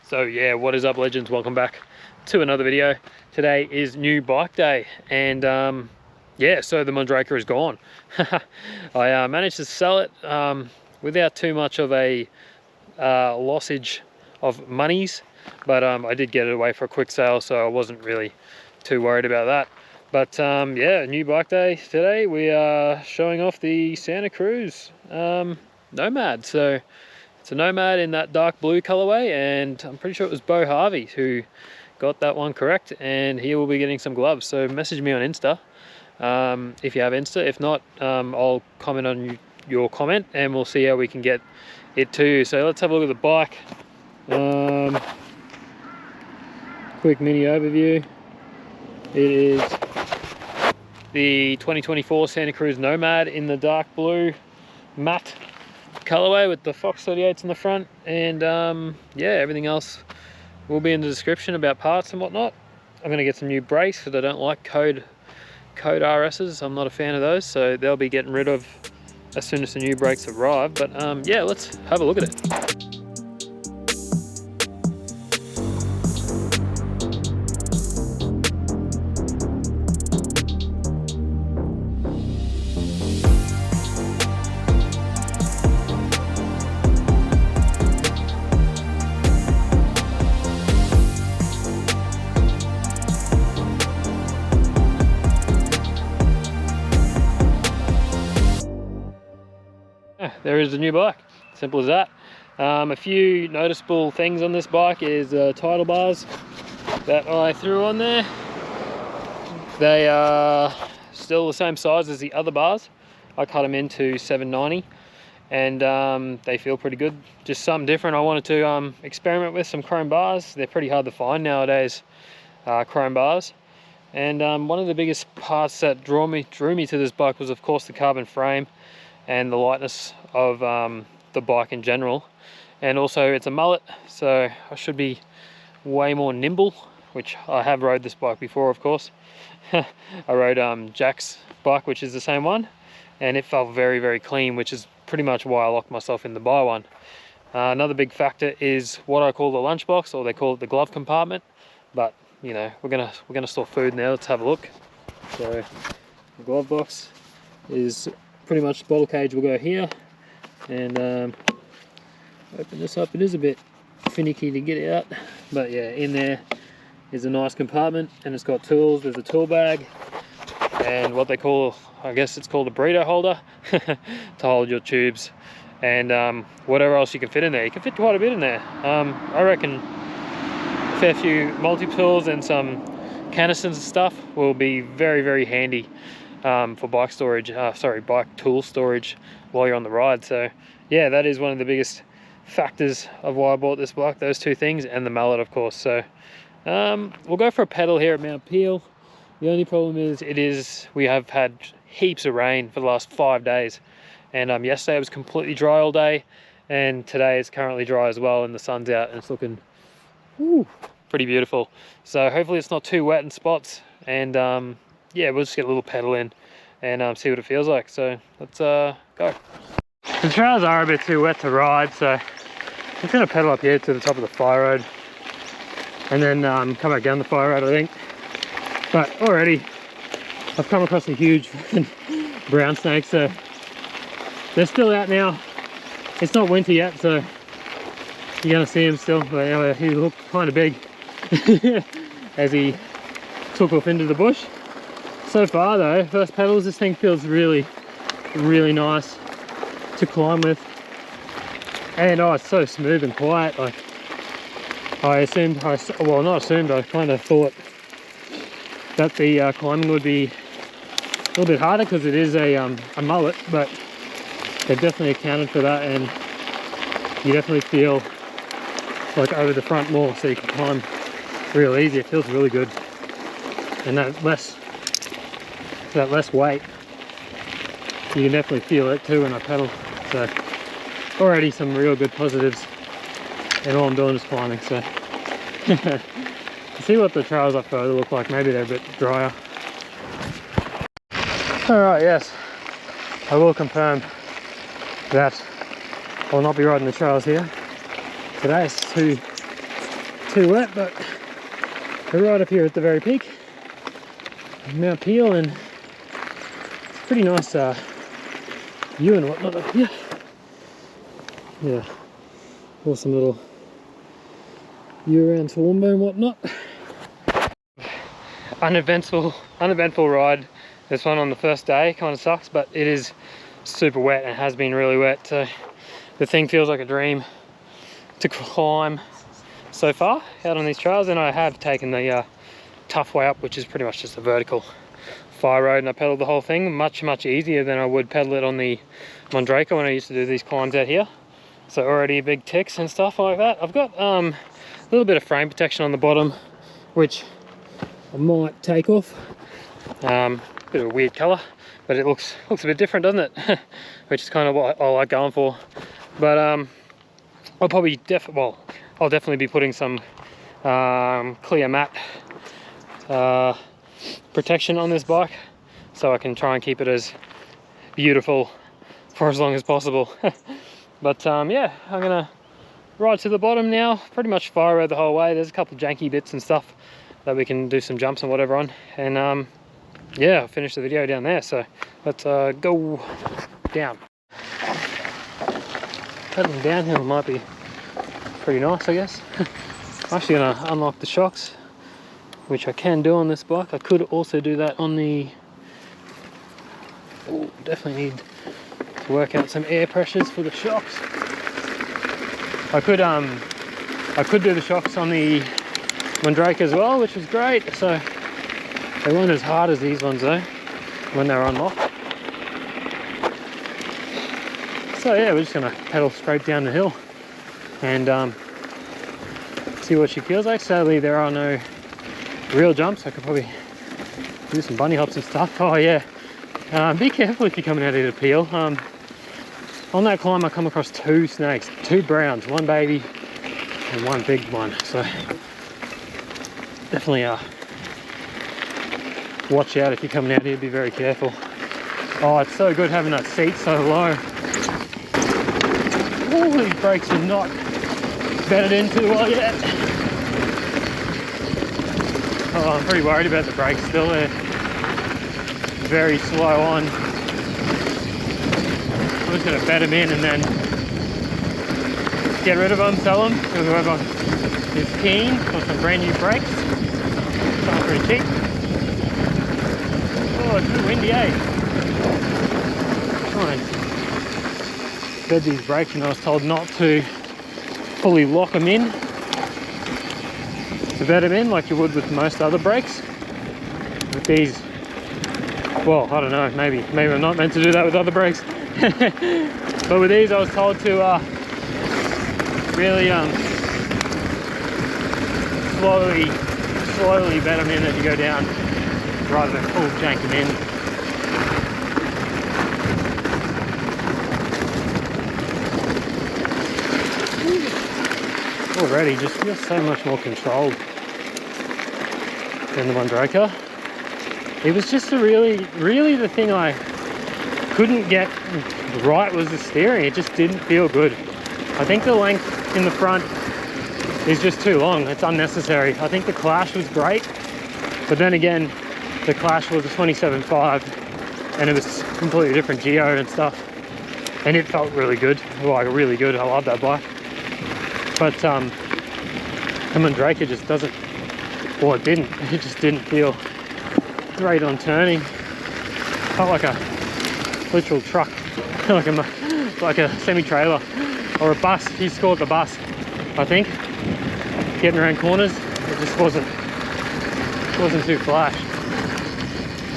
So yeah, what is up legends, welcome back to another video. Today is new bike day and yeah, so the Mondraker is gone. I managed to sell it without too much of a lossage of monies, but I did get it away for a quick sale, so I wasn't really too worried about that. But yeah, new bike day today. We are showing off the Santa Cruz Nomad. So it's a Nomad in that dark blue colorway, and I'm pretty sure it was Bo Harvey who got that one correct, and he will be getting some gloves. So message me on Insta if you have Insta. If not, I'll comment on your comment and we'll see how we can get it to you. So let's have a look at the bike. Quick mini overview. It is the 2024 Santa Cruz Nomad in the dark blue matte colorway with the Fox 38s in the front, and yeah, everything else will be in the description about parts and whatnot. I'm going to get some new brakes because I don't like code RSs. I'm not a fan of those, so they'll be getting rid of as soon as the new brakes arrive. But yeah, let's have a look at it. There is the new bike, simple as that. A few noticeable things on this bike is tidal bars that I threw on there. They are still the same size as the other bars. I cut them into 790 and they feel pretty good. Just something different. I wanted to experiment with some chrome bars. They're pretty hard to find nowadays, chrome bars. And one of the biggest parts that drew me to this bike was of course the carbon frame and the lightness of the bike in general. And also it's a mullet, so I should be way more nimble, which I have rode this bike before, of course. I rode Jack's bike, which is the same one, and it felt very, very clean, which is pretty much why I locked myself in to buy one. Another big factor is what I call the lunchbox, or they call it the glove compartment, but you know, we're gonna store food now. Let's have a look. So the glove box is pretty much the bottle cage will go here, and open this up. It is a bit finicky to get out, but yeah, in there is a nice compartment, and it's got tools. There's a tool bag and what they call, I guess it's called a burrito holder to hold your tubes and whatever else you can fit in there. You can fit quite a bit in there. I reckon a fair few multi-tools and some canisters and stuff will be very, very handy for bike storage, bike tool storage while you're on the ride. So yeah, that is one of the biggest factors of why I bought this bike, those two things, and the mallet of course. So we'll go for a pedal here at Mount Peel. The only problem is we have had heaps of rain for the last 5 days, and yesterday it was completely dry all day, and today it's currently dry as well, and the sun's out and it's looking pretty beautiful. So hopefully it's not too wet in spots, and yeah, we'll just get a little pedal in and see what it feels like. So let's go. The trails are a bit too wet to ride, so I'm just going to pedal up here to the top of the fire road and then come back down the fire road, I think. But already I've come across a huge brown snake, so they're still out now. It's not winter yet, so you're going to see him still. But anyway, he looked kind of big as he took off into the bush. So far though, first pedals, this thing feels really, really nice to climb with, and oh, it's so smooth and quiet. Like I kind of thought that the climbing would be a little bit harder because it is a mullet, but they've definitely accounted for that, and you definitely feel like over the front more, so you can climb real easy. It feels really good, and that less weight, you can definitely feel it too when I pedal. So already some real good positives, and all I'm doing is climbing. So see what the trails up further look like. Maybe they're a bit drier. Alright, yes, I will confirm that I will not be riding the trails here today. It's too too wet, but we're right up here at the very peak, Mount Peel, and it's pretty nice view and whatnot up here. Yeah, awesome little view around Toowoomba and whatnot. Uneventful ride. This one on the first day kind of sucks, but it is super wet and it has been really wet, so the thing feels like a dream to climb so far out on these trails. And I have taken the tough way up, which is pretty much just a vertical fire road, and I pedaled the whole thing much easier than I would pedal it on the Mondraker when I used to do these climbs out here. So already big ticks and stuff like that. I've got a little bit of frame protection on the bottom, which I might take off. Bit of a weird colour, but it looks a bit different, doesn't it? Which is kind of what I like going for. But I'll probably I'll definitely be putting some clear matte protection on this bike, so I can try and keep it as beautiful for as long as possible. But yeah, I'm gonna ride to the bottom now, pretty much fire road the whole way. There's a couple of janky bits and stuff that we can do some jumps and whatever on, and yeah, I'll finish the video down there. So let's go down. Pedaling downhill might be pretty nice, I guess. I'm actually gonna unlock the shocks, which I can do on this bike. I could also do that on the... Oh, definitely need to work out some air pressures for the shocks. I could do the shocks on the Mondraker as well, which was great. So they weren't as hard as these ones though when they're unlocked. So yeah, we're just gonna pedal straight down the hill and see what she feels like. Sadly, there are no real jumps. I could probably do some bunny hops and stuff. Oh yeah, be careful if you're coming out here to Peel. On that climb I come across 2 snakes, 2 browns, 1 baby and 1 big one. So definitely watch out if you're coming out here, be very careful. Oh, it's so good having that seat so low. All these brakes are not bedded in too well yet. Oh, I'm pretty worried about the brakes still. They're very slow on. I'm just going to bed them in and then get rid of them, sell them to whoever is keen for some brand new brakes. Sounds pretty cheap. Oh, it's really windy, eh? Try and bed these brakes, and I was told not to fully lock them in. To bed them in like you would with most other brakes. With these, well, I don't know, maybe I'm not meant to do that with other brakes. But with these I was told to really slowly bed them in as you go down, rather than full jank them in. Already just feels so much more controlled than the Mondraker. It was just really the thing I couldn't get right was the steering. It just didn't feel good. I think the length in the front is just too long. It's unnecessary. I think the Clash was great, but then again, the Clash was a 27.5 and it was completely different geo and stuff, and it felt really good. Like really good. I love that bike. But the Mondraker just doesn't, well, it just didn't feel great on turning. Felt like a literal truck, like a semi-trailer or a bus. He scored the bus, I think. Getting around corners, it just wasn't too flash.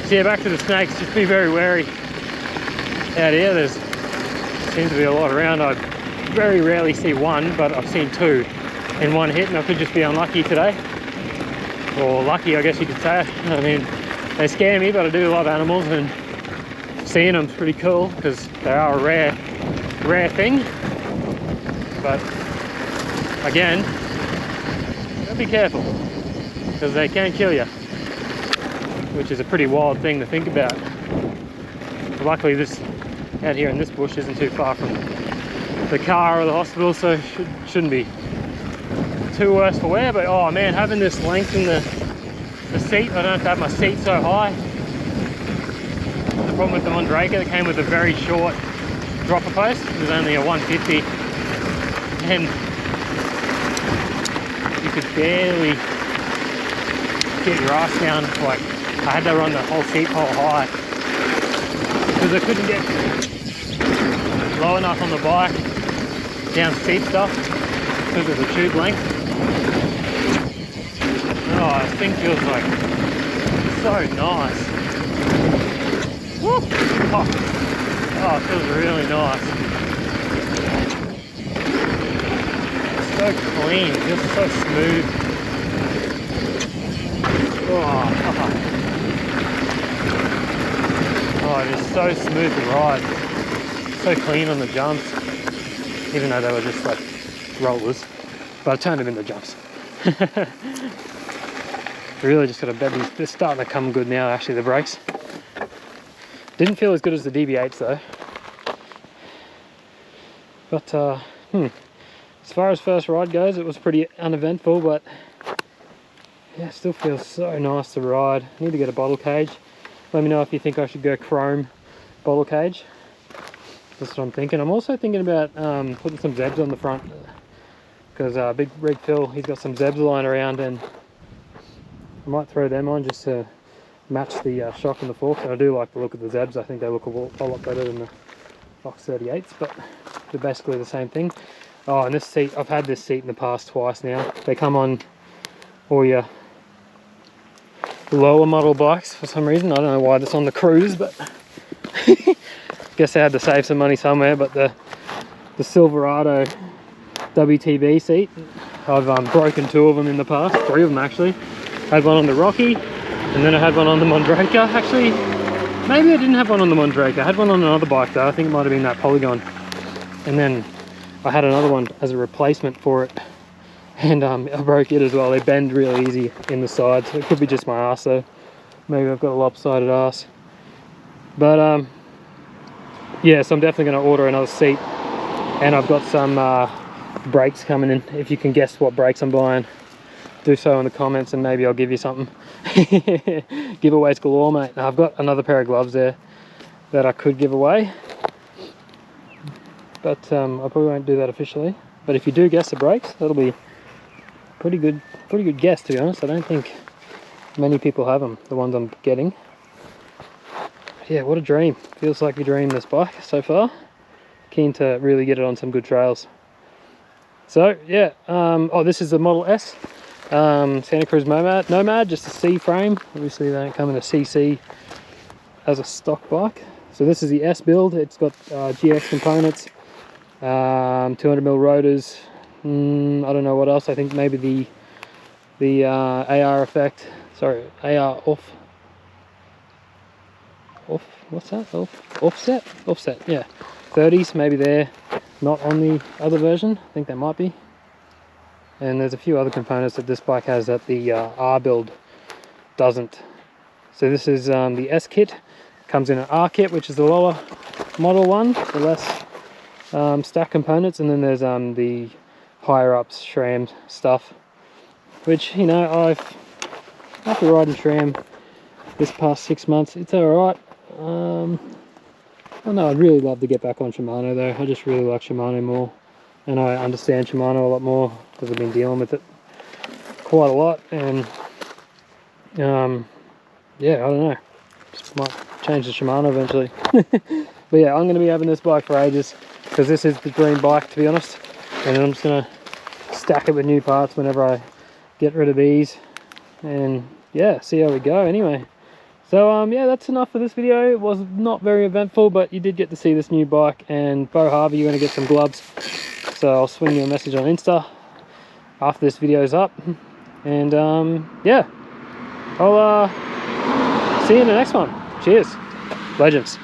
So yeah, back to the snakes. Just be very wary out here. There seems to be a lot around. I very rarely see one, but I've seen 2 in one hit, and I could just be unlucky today, or lucky, I guess you could say. I mean, they scare me, but I do love animals, and seeing them's pretty cool because they are a rare thing. But again, be careful because they can kill you, which is a pretty wild thing to think about. But luckily, this out here in this bush isn't too far from the car or the hospital, so shouldn't be too worse for wear, but oh man, having this length in the seat, I don't have to have my seat so high. The problem with the Mondraker, it came with a very short dropper post. It was only a 150, and you could barely get your ass down. Like, I had to run the whole seat hole high because I couldn't get low enough on the bike down steep stuff because of the tube length. Oh, this thing feels like so nice. Woo! Oh, it feels really nice. It's so clean, it feels so smooth. Oh, it is so smooth to ride. So clean on the jumps, even though they were just like rollers, but I turned them into jumps. Really just got to bed these. They're starting to come good now, actually, the brakes. Didn't feel as good as the DB8s though. But as far as first ride goes, it was pretty uneventful, but yeah, it still feels so nice to ride. I need to get a bottle cage. Let me know if you think I should go chrome bottle cage. That's what I'm thinking. I'm also thinking about putting some Zebs on the front, because Big Rig Phil, he's got some Zebs lying around, and I might throw them on just to match the shock and the forks. And I do like the look of the Zebs. I think they look a lot better than the Fox 38s, but they're basically the same thing. Oh, and this seat, I've had this seat in the past twice now. They come on all your lower model bikes for some reason. I don't know why that's on the Cruise, but guess I had to save some money somewhere. But the Silverado WTB seat, I've broken 2 of them in the past, 3 of them actually. I had one on the Rocky, and then I had one on the Mondraker. Actually, maybe I didn't have one on the Mondraker. I had one on another bike though. I think it might have been that Polygon. And then I had another one as a replacement for it, and I broke it as well. They bend really easy in the sides. It could be just my ass though. Maybe I've got a lopsided ass. But yeah, so I'm definitely going to order another seat, and I've got some brakes coming in. If you can guess what brakes I'm buying, do so in the comments and maybe I'll give you something. Giveaways galore, mate. Now, I've got another pair of gloves there that I could give away, but I probably won't do that officially. But if you do guess the brakes, that'll be pretty good guess, to be honest. I don't think many people have them, the ones I'm getting. Yeah, what a dream. Feels like a dream, this bike so far. Keen to really get it on some good trails. So yeah, oh, this is the Model S Santa Cruz Nomad, just a C frame. Obviously they don't come in a CC as a stock bike. So this is the S build. It's got GX components, 200mm rotors, I don't know what else. I think maybe the AR effect, sorry, AR offset, yeah, 30s maybe. They're not on the other version. I think they might be. And there's a few other components that this bike has that the R build doesn't. So this is the S kit. Comes in an R kit, which is the lower model one, the less stack components, and then there's the higher up SRAM stuff, which, you know, after riding SRAM this past 6 months, it's alright. I know I'd really love to get back on Shimano though. I just really like Shimano more, and I understand Shimano a lot more because I've been dealing with it quite a lot. And yeah, I don't know, just might change to Shimano eventually. But yeah, I'm going to be having this bike for ages because this is the dream bike, to be honest. And I'm just going to stack it with new parts whenever I get rid of these, and yeah, see how we go anyway. So yeah, that's enough for this video. It was not very eventful, but you did get to see this new bike. And Bo Harvey, you're going to get some gloves, so I'll swing you a message on Insta after this video's up. And yeah, I'll see you in the next one. Cheers, legends.